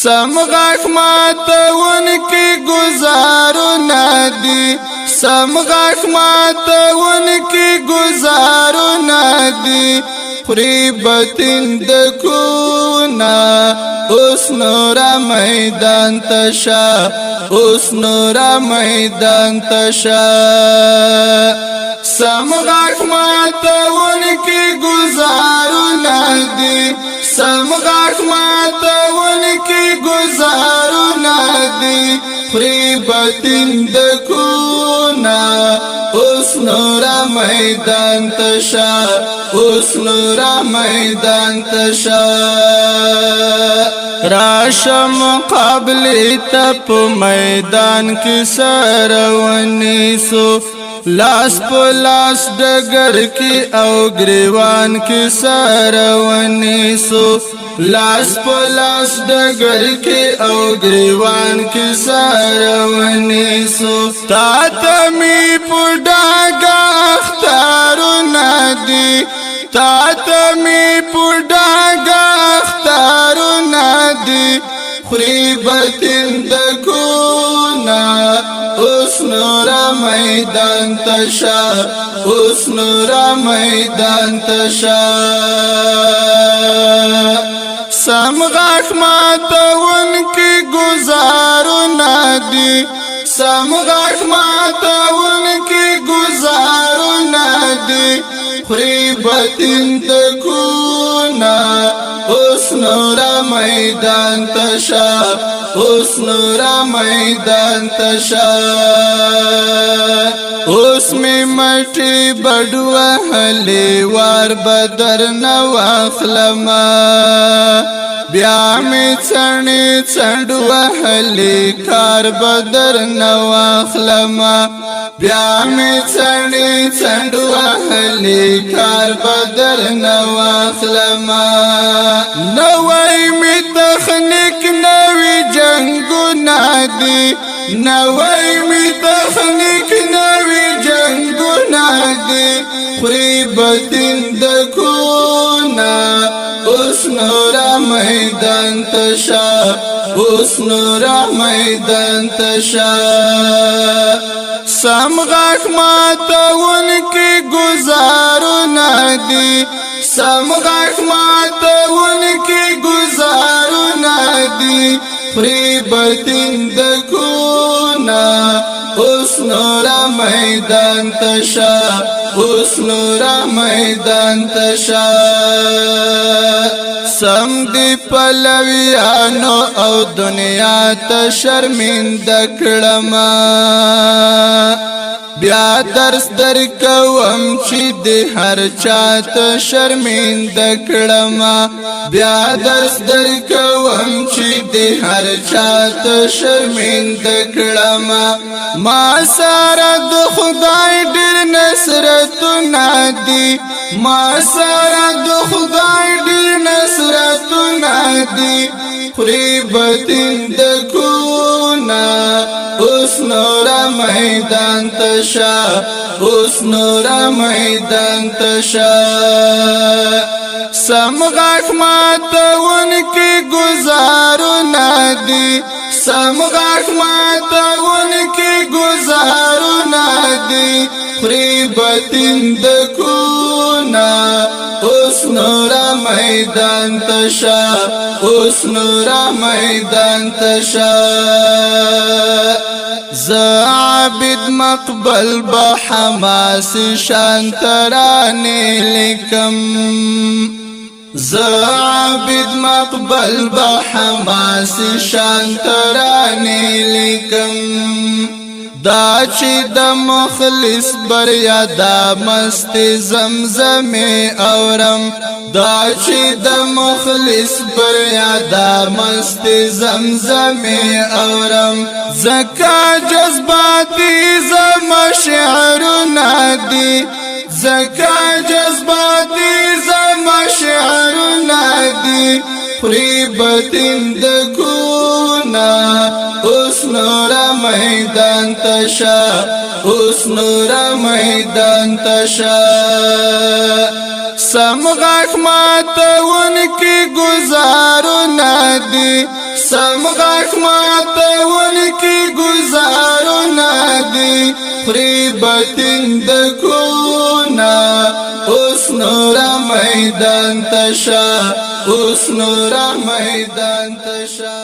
سم غاک ماتون کی گزارنا دی سم غاک ماتون کی گزارنا دی خری بطن دکونا اس نورا میدان تشا اس نورا میدان تشا سم غاک ماتون کی گزارنا دی سم غاک ماتون کی گزارنا دی خری بطن دکونا اس نورا میدان تشا اس نورا میدان تشا راشا مقابل تپ میدان کی سرونی سو لاس پلاس ڈگر کی او گریوان کی سرونی سو لاس پلاس ڈگر کی او گریوان کی سرونی سو تاتمی پڑاگا اختارو ندی تاتمی پڑاگا اختارو ندی خری بطن دکونا اس نورا میدان تشا اس نورا میدان تشا سم غاک ماتون کی گزارنا دی سم غاک ماتون کی گزارنا دی خری بطن دکونا اس نورا میدان تشا اس نورا میدان تشا اس میں مٹی بڑوا حلی وار بدر نواخلما بیا می چنی چنڈوا حلی کار بدر نواخلما بیا می چنی چنڈوا حلی کار بدر نواخلما نوائی می تخنیک نوی جنگو نادی نوائی می تخنیک نوی جنگو نادی خری بطن دکونا اس نورا میدان تشا اس نورا میدان تشا سم غاک ماتون کی گزارنا دی سم غاک ماتون کی گزارنا دی خری بطن دکونا اس نورا میدان تشا اس نورا میدان تشا سم دی پلویانو او دنیا تا شرمند کڑما بیا درس در کوم چی دی هر چاہت شرمند کڑما بیا درس در کوم چی دی هر چاہت شرمند کڑما ما سارا دو خدای ډیر نصرتو نادی ما سارا دو خدای ډیر نصرتو نادی خری بطن دکونا اس نورا میدان تشا اس نورا میدان تشا سم غاک ماتون کی گزارنا دی سم غاک ماتون کی گزارنا دی خری بطن دکونا اس نورا میدان تشا اس نورا میدان تشا زعبد مقبل بحماس شانترانی لکم زعبد مقبل بحماس شانترانی لکم دا چی دا مخلص بریا دا مست زمزم اورم دا چی دا مخلص بریا دا مست زمزم اورم زکا جذباتی زم شعر نادی زکا جذباتی زم شعر نادی خری بطن دکونا اس نورا میدان تشا اس نورا میدان تشا سم غاک ماتون کی گزارو ندی سمغاک ماتون کی گزارنا دی خریبتن دکونا اس نورا میدان تشا اس نورا میدان تشا